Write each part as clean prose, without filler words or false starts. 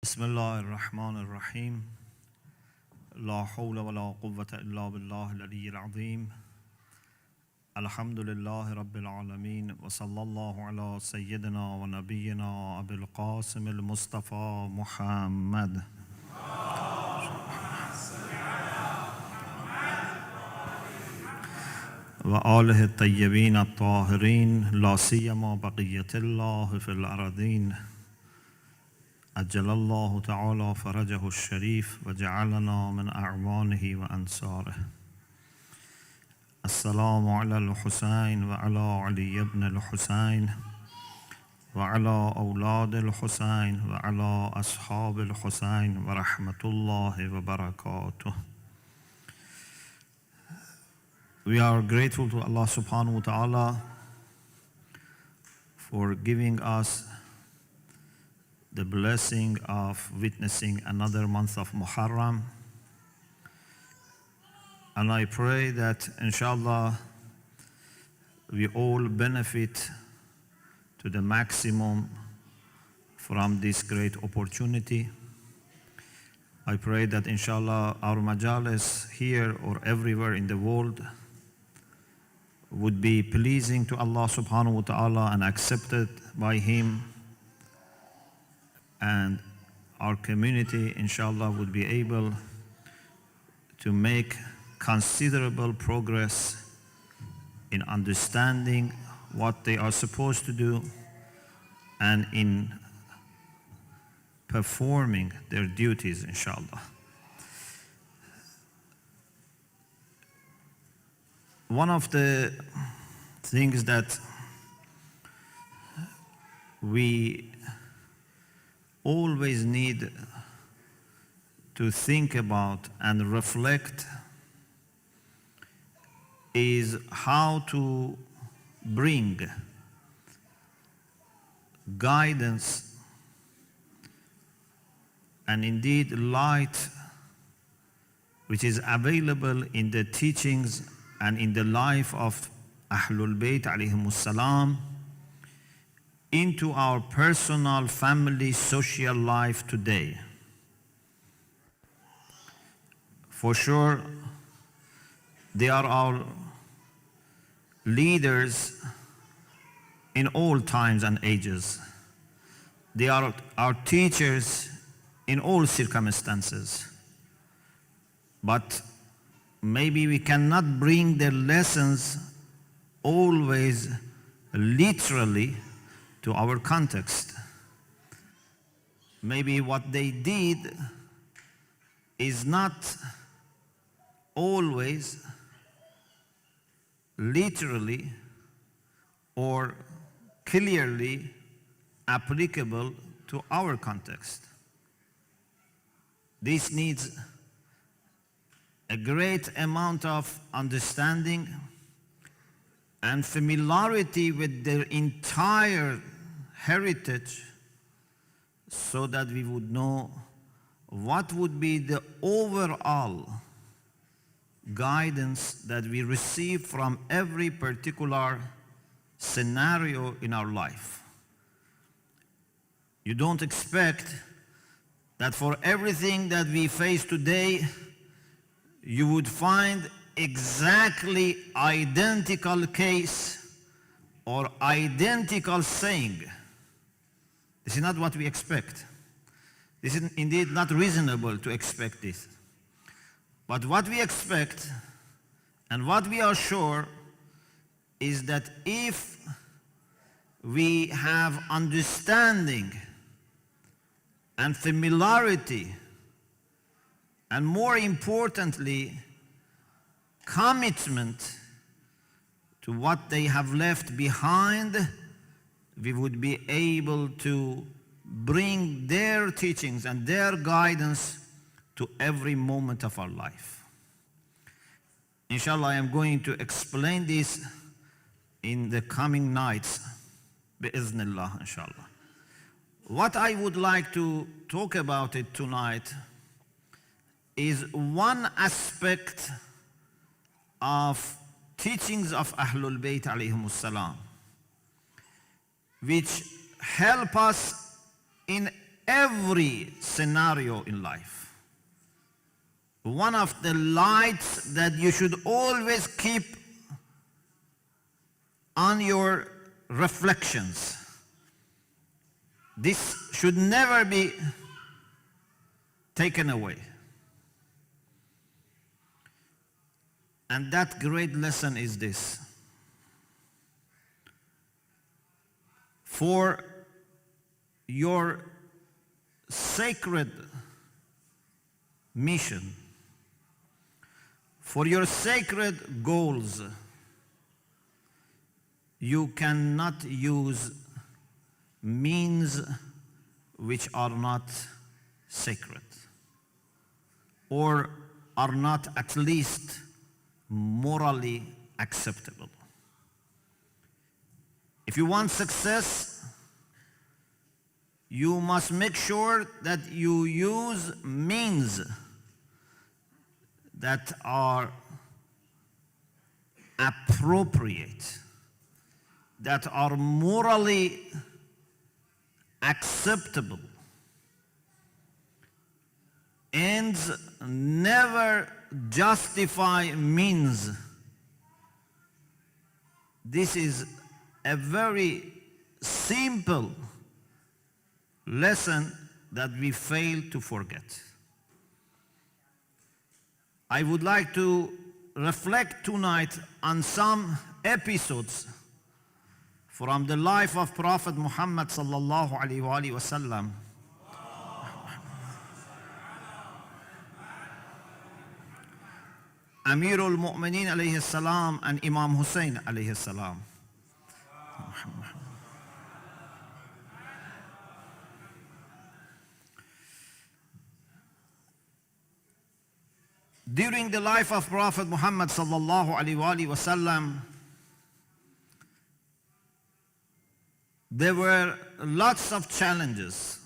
بسم الله الرحمن الرحيم لا حول ولا قوة إلا بالله العلي العظيم الحمد لله رب العالمين وصلى الله على سيدنا ونبينا أبي القاسم المصطفى محمد وآله الطيبين الطاهرين لا سيما بقية الله في الأرضين أجل الله تعالى فرجه الشريف وجعلنا من أعوانه وأنصاره. السلام على الحسين وعلى علي بن الحسين وعلى أولاد الحسين وعلى أصحاب الحسين ورحمة الله وبركاته. We are grateful to Allah subhanahu wa ta'ala for giving us the blessing of witnessing another month of Muharram. And I pray that inshallah we all benefit to the maximum from this great opportunity. I pray that inshallah our majalis here or everywhere in the world would be pleasing to Allah subhanahu wa ta'ala and accepted by Him, and our community inshallah would be able to make considerable progress in understanding what they are supposed to do and in performing their duties inshallah. One of the things that we always need to think about and reflect is how to bring guidance and indeed light which is available in the teachings and in the life of Ahlul Bayt alayhimus salam into our personal, family, social life today. For sure, they are our leaders in all times and ages. They are our teachers in all circumstances. But maybe we cannot bring their lessons always literally to our context. Maybe what they did is not always literally or clearly applicable to our context. This needs a great amount of understanding and familiarity with their entire heritage so that we would know what would be the overall guidance that we receive from every particular scenario in our life. You don't expect that for everything that we face today, you would find exactly identical case or identical saying. This is not what we expect. This is indeed not reasonable to expect this. But what we expect and what we are sure is that if we have understanding and familiarity, and more importantly, commitment to what they have left behind, we would be able to bring their teachings and their guidance to every moment of our life. Inshallah, I am going to explain this in the coming nights, bi'iznillah, inshallah. What I would like to talk about it tonight is one aspect of teachings of Ahlul Bayt alayhimus salam, which help us in every scenario in life. One of the lights that you should always keep on your reflections. This should never be taken away. And that great lesson is this. For your sacred mission, for your sacred goals, you cannot use means which are not sacred or are not at least morally acceptable. If you want success, you must make sure that you use means that are appropriate, that are morally acceptable, and never justify means. This is a very simple lesson that we fail to forget. I would like to reflect tonight on some episodes from the life of Prophet Muhammad sallallahu alaihi wasallam. Amirul Mu'mineen alayhi salam and Imam Hussein alayhi salam. During the life of Prophet Muhammad sallallahu alaihi wasallam, there were lots of challenges.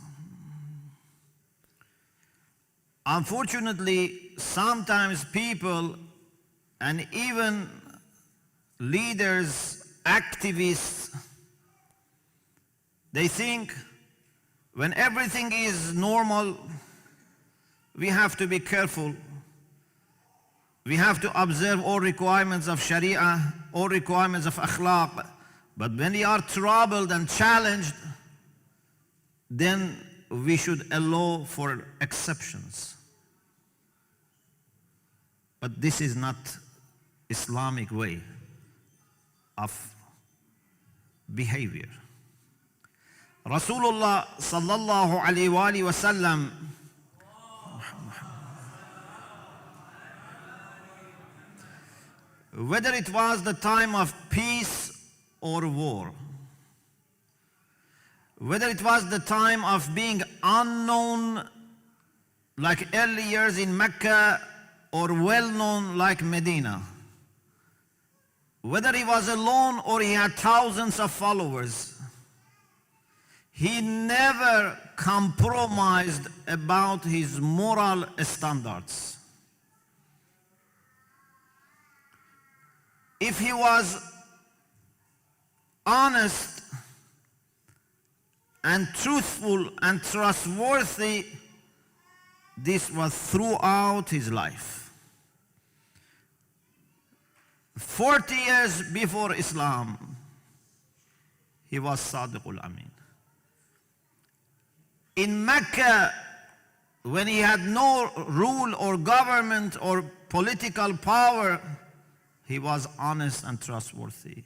Unfortunately, sometimes people and even leaders, activists, they think when everything is normal, we have to be careful. We have to observe all requirements of Sharia, all requirements of akhlaq. But when we are troubled and challenged, then we should allow for exceptions. But this is not Islamic way of behavior. Rasulullah sallallahu alaihi wasallam whether it was the time of peace or war, whether it was the time of being unknown like early years in Mecca or well-known like Medina, whether he was alone or he had thousands of followers, he never compromised about his moral standards. If he was honest and truthful and trustworthy, this was throughout his life. 40 years before Islam, he was Sadiqul Amin. In Mecca, when he had no rule or government or political power, he was honest and trustworthy.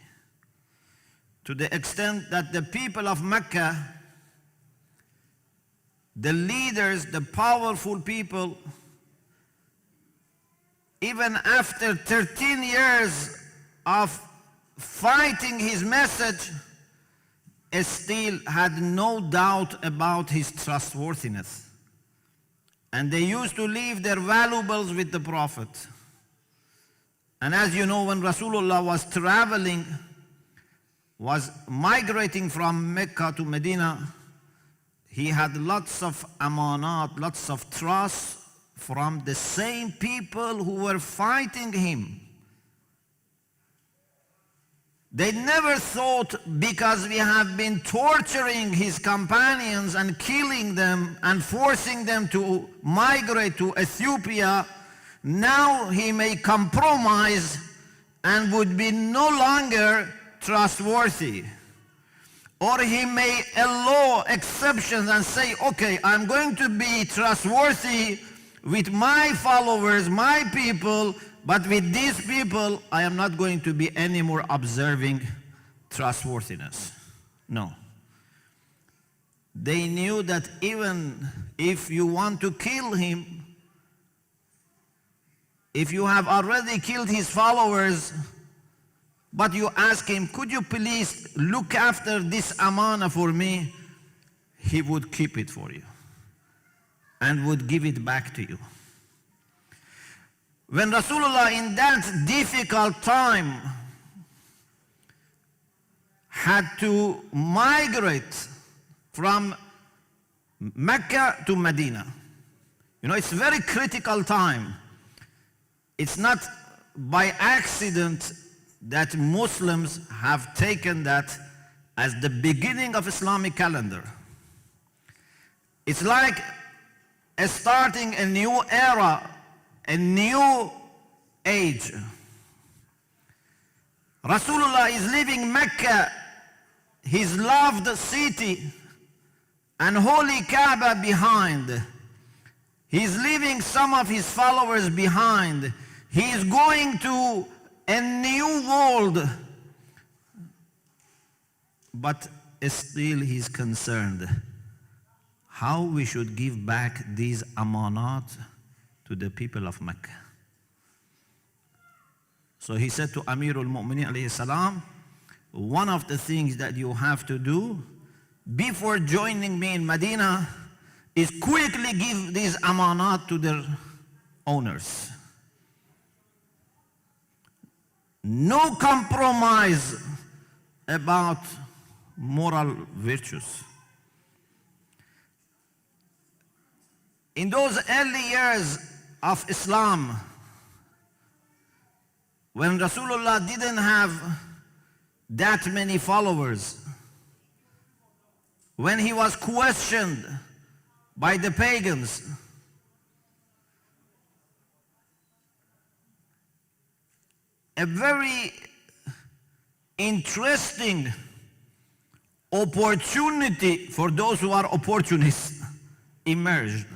To the extent that the people of Mecca, the leaders, the powerful people, even after 13 years of fighting his message, still had no doubt about his trustworthiness. And they used to leave their valuables with the Prophet. And as you know, when Rasulullah was traveling, was migrating from Mecca to Medina, he had lots of amanat, lots of trust from the same people who were fighting him. They never thought, because we have been torturing his companions and killing them and forcing them to migrate to Ethiopia, now he may compromise and would be no longer trustworthy. Or he may allow exceptions and say, okay, I'm going to be trustworthy with my followers, my people, but with these people, I am not going to be any more observing trustworthiness. No. They knew that even if you want to kill him, if you have already killed his followers, but you ask him, could you please look after this amana for me? He would keep it for you and would give it back to you. When Rasulullah in that difficult time had to migrate from Mecca to Medina, it's a very critical time. It's not by accident that Muslims have taken that as the beginning of Islamic calendar. It's like starting a new era, a new age. Rasulullah is leaving Mecca, his loved city, and holy Kaaba behind. He's leaving some of his followers behind. He is going to a new world, but still he's concerned how we should give back these amanat to the people of Mecca. So he said to Amirul Mu'mineen alayhi salam, one of the things that you have to do before joining me in Medina is quickly give these amanat to their owners. No compromise about moral virtues. In those early years of Islam, when Rasulullah didn't have that many followers, when he was questioned by the pagans, a very interesting opportunity for those who are opportunists emerged.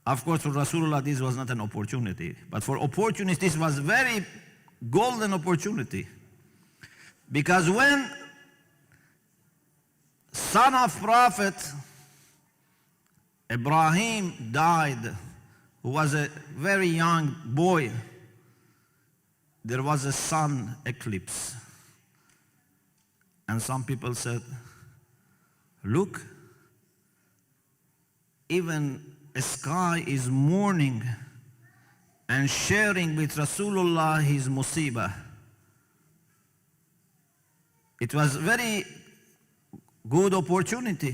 Of course, for Rasulullah, this was not an opportunity, but for opportunists, this was a very golden opportunity. Because when son of Prophet Ibrahim died, who was a very young boy, there was a sun eclipse. And some people said, look, even the sky is mourning and sharing with Rasulullah his musibah. It was a very good opportunity.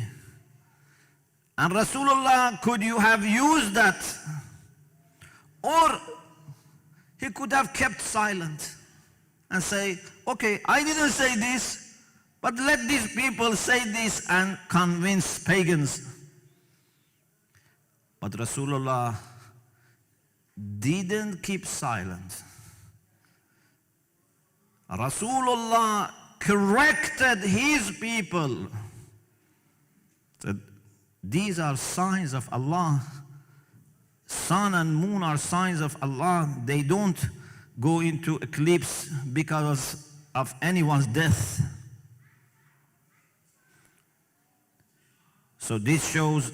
And Rasulullah, could you have used that? Or he could have kept silent and say, okay, I didn't say this, but let these people say this and convince pagans. But Rasulullah didn't keep silent. Rasulullah corrected his people. Said, these are signs of Allah. Sun and moon are signs of Allah. They don't go into eclipse because of anyone's death. So this shows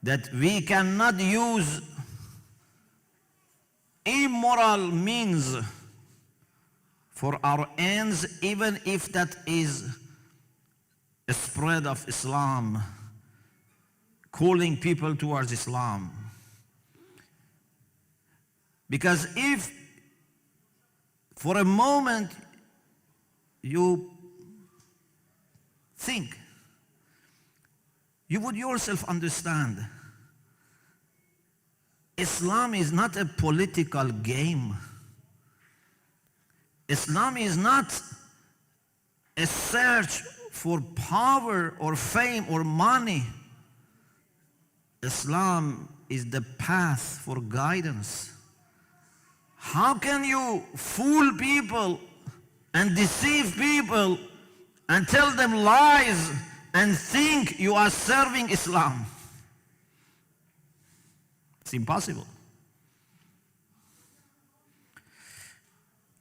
that we cannot use immoral means for our ends, even if that is a spread of Islam, calling people towards Islam. Because if for a moment you think, you would yourself understand Islam is not a political game. Islam is not a search for power or fame or money. Islam is the path for guidance. How can you fool people and deceive people and tell them lies and think you are serving Islam? It's impossible.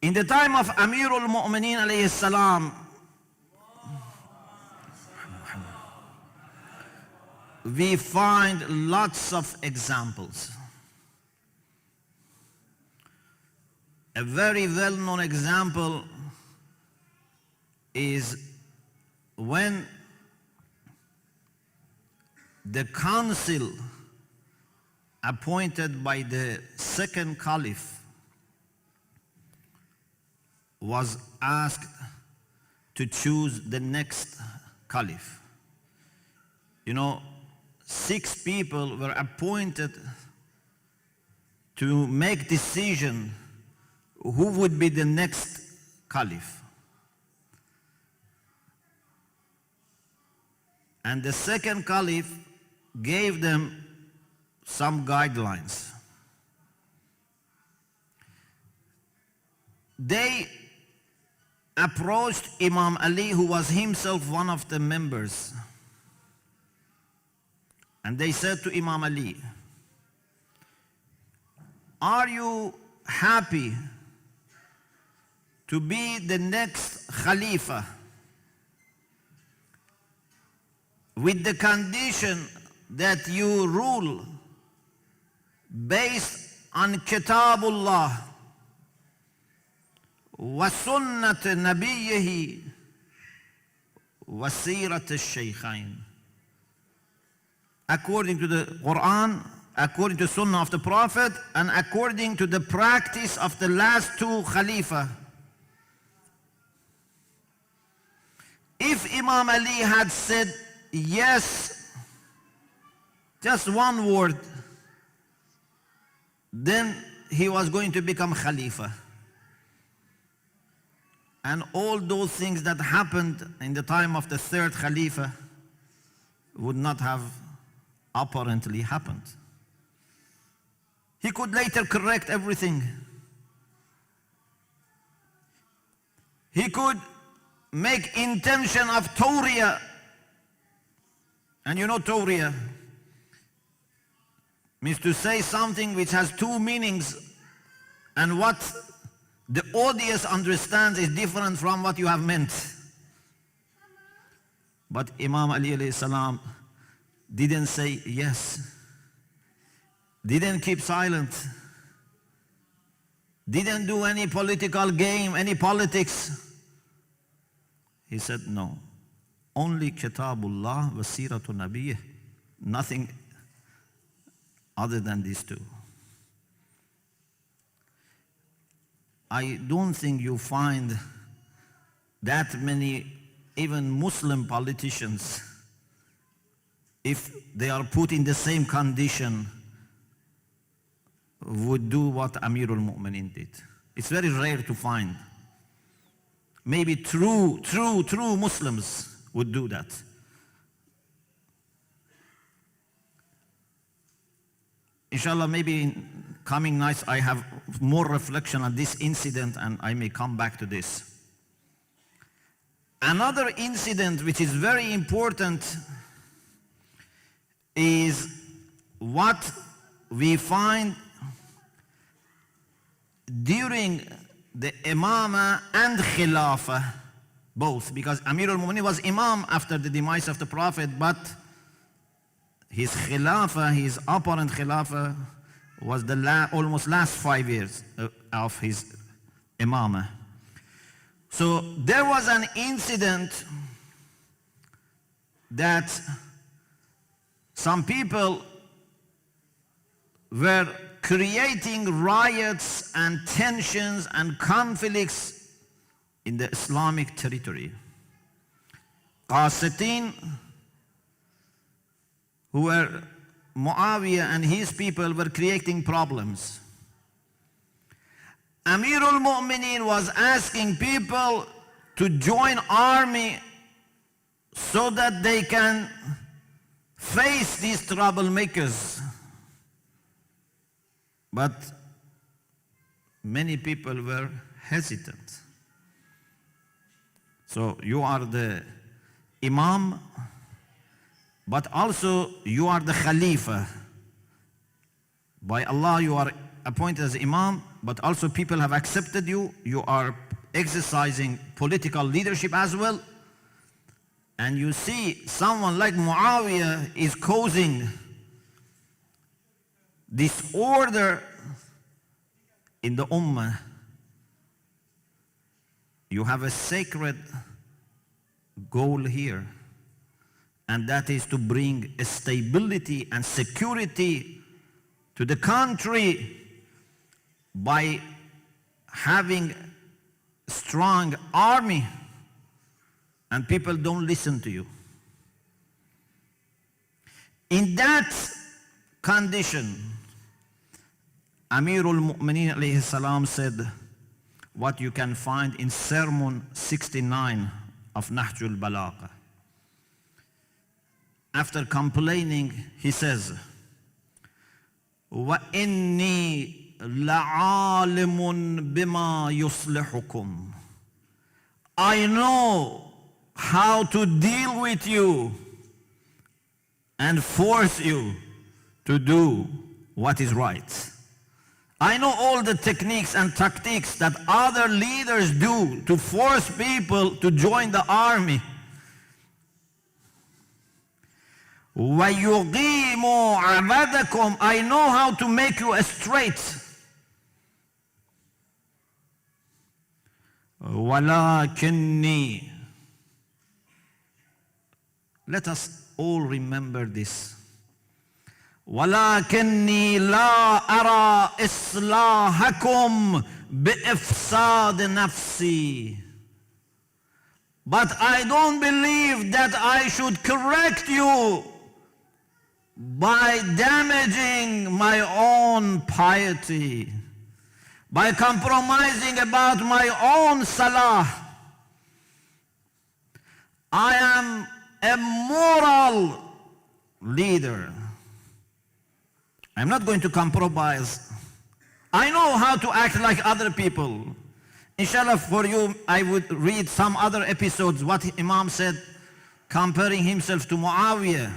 In the time of Amirul Mu'mineen alayhi salam, we find lots of examples. A very well-known example is when the council appointed by the second caliph was asked to choose the next caliph. You know, 6 people were appointed to make decision who would be the next caliph. And the second caliph gave them some guidelines. They approached Imam Ali, who was himself one of the members. And they said to Imam Ali, "Are you happy to be the next Khalifa with the condition that you rule based on Kitabullah wa sunnat nabiyyihi wa sirat al-shaykhain?" According to the Quran, according to Sunnah of the Prophet, and according to the practice of the last 2 Khalifa. If Imam Ali had said yes, just one word, then he was going to become Khalifa. And all those things that happened in the time of the 3rd Khalifa would not have apparently happened. He could later correct everything. He could make intention of Tawriya. And you know Tawriya means to say something which has 2 meanings, and what the audience understands is different from what you have meant. But Imam Ali alayhi salam didn't say yes, didn't keep silent, didn't do any political game, any politics. He said no, only Kitabullah wa Siratu Nabiyyih, nothing other than these 2. I don't think you find that many even Muslim politicians, if they are put in the same condition, would do what Amirul Mu'mineen did. It's very rare to find. Maybe true Muslims would do that. Inshallah, maybe in coming nights I have more reflection on this incident and I may come back to this. Another incident which is very important is what we find during the Imama and Khilafah, both, because Amir al-Mu'mineen was Imam after the demise of the Prophet, but his Khilafah, his apparent Khilafah, was the almost last 5 years of his Imamah. So there was an incident that some people were creating riots and tensions and conflicts in the Islamic territory. Qasitin, who were Muawiyah and his people, were creating problems. Amirul Mu'mineen was asking people to join army so that they can face these troublemakers. But many people were hesitant. So you are the Imam, but also you are the Khalifa. By Allah you are appointed as Imam, but also people have accepted you. You are exercising political leadership as well. And you see someone like Muawiyah is causing disorder in the Ummah. You have a sacred goal here, and that is to bring a stability and security to the country by having a strong army, and people don't listen to you. In that condition, Amirul Mu'mineen alayhi salam said what you can find in Sermon 69 of Nahjul Balagha. After complaining, he says, وَإِنِّي لَعَالِمٌ بِمَا يُصْلِحُكُمْ. I know how to deal with you and force you to do what is right. I know all the techniques and tactics that other leaders do to force people to join the army. وَيُقِيمُ عَبَدَكُمْ. I know how to make you straight. وَلَكِنِّي. Let us all remember this. وَلَكِنِّي لَا أَرَى إِصْلَاحَكُمْ بِإِفْسَادِ نَفْسِي. But I don't believe that I should correct you by damaging my own piety, by compromising about my own salah. I am a moral leader. I'm not going to compromise. I know how to act like other people. Inshallah, for you, I would read some other episodes, what Imam said, comparing himself to Muawiyah.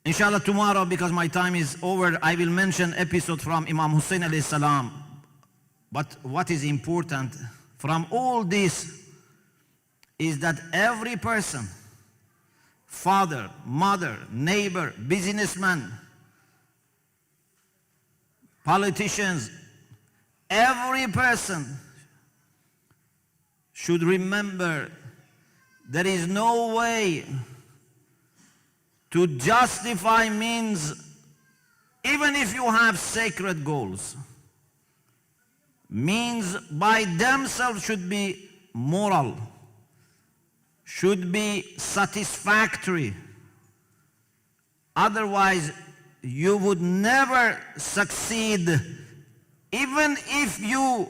Inshallah, tomorrow, because my time is over, I will mention episode from Imam Hussein alayhi salam. But what is important from all this is that every person, father, mother, neighbor, businessman, politicians, every person should remember there is no way to justify means, even if you have sacred goals. Means by themselves should be moral, should be satisfactory. Otherwise, you would never succeed. Even if you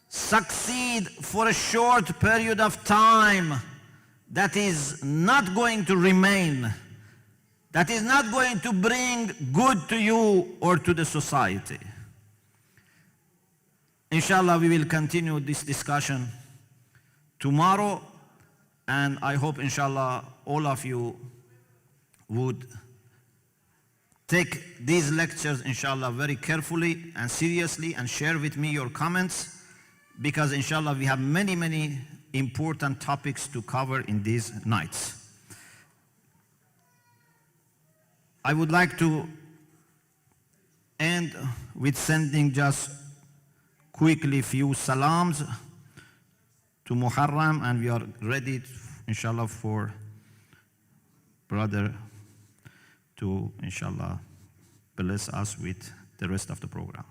succeed for a short period of time, that is not going to remain. That is not going to bring good to you or to the society. Inshallah, we will continue this discussion tomorrow. And I hope, inshallah, all of you would take these lectures, inshallah, very carefully and seriously, and share with me your comments, because, inshallah, we have many, many important topics to cover in these nights. I would like to end with sending just quickly few salams to Muharram, and we are ready, inshallah, for brother to, inshallah, bless us with the rest of the program.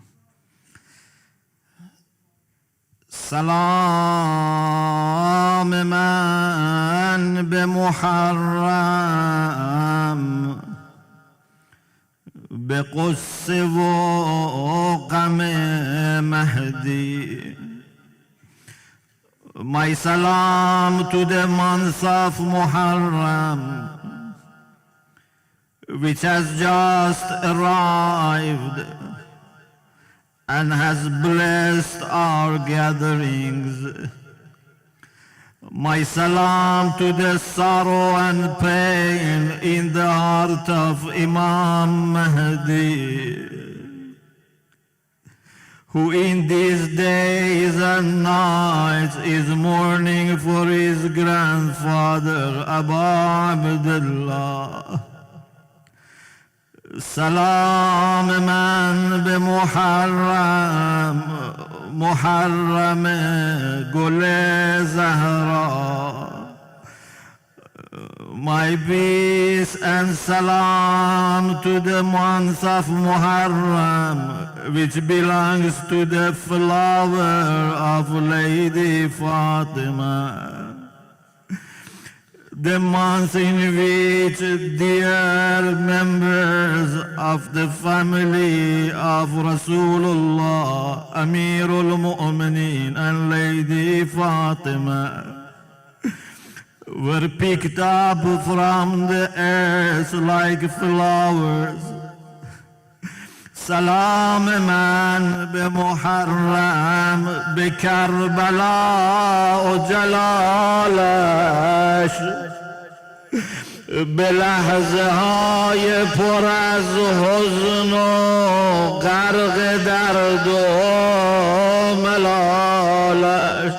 Salam man be Muharram بقصه و غم مهدی. My salam to the month of Muharram, which has just arrived and has blessed our gatherings. My salam to the sorrow and pain in the heart of Imam Mahdi, who in these days and nights is mourning for his grandfather, Abu Abdullah. Salam man be Muharram, Muharram Gule Zahra. My peace and salam to the month of Muharram, which belongs to the flower of Lady Fatima. The month in which dear members of the family of Rasulullah, Amirul Mu'mineen and Lady Fatima were picked up from the earth like flowers. Salam man be Muharram be Karbala o Jalalash, به لحظه های پر از حزن و غرق درد و ملالش.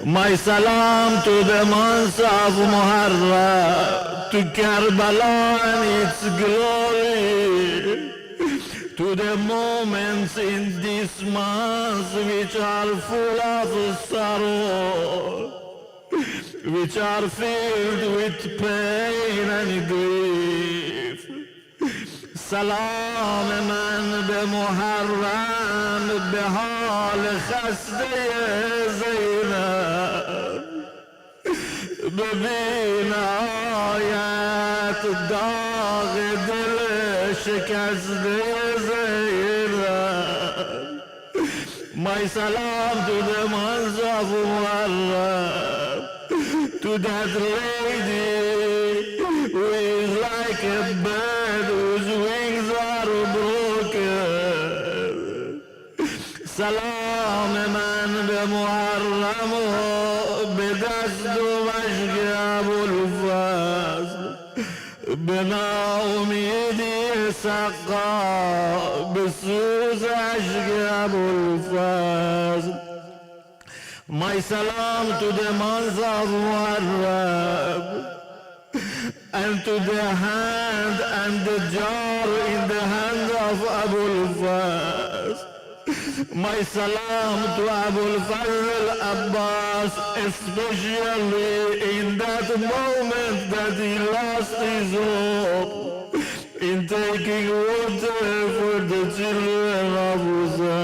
My salam to the month of Muharram, to Karbala and its glory, to the moments in this month which are full of sorrow, which are filled with pain and grief. Salam man be Muharram be hal khasde Zainab, ببین آیت داغ دل شکسته زینب. My salam to the month of Muharram, to that lady who is like a bird whose wings are broken. Salam man be Muharram be dast و مشک ابوالفضل، به ناامیدی سقا به سوز اشک ابوالفضل. My salam to the month of Muharram, and to the hand and the jar in the hand of Abul-Faz. My salam to Abul-Faz Abbas, especially in that moment that he lost his hope in taking water for the children of Hussein.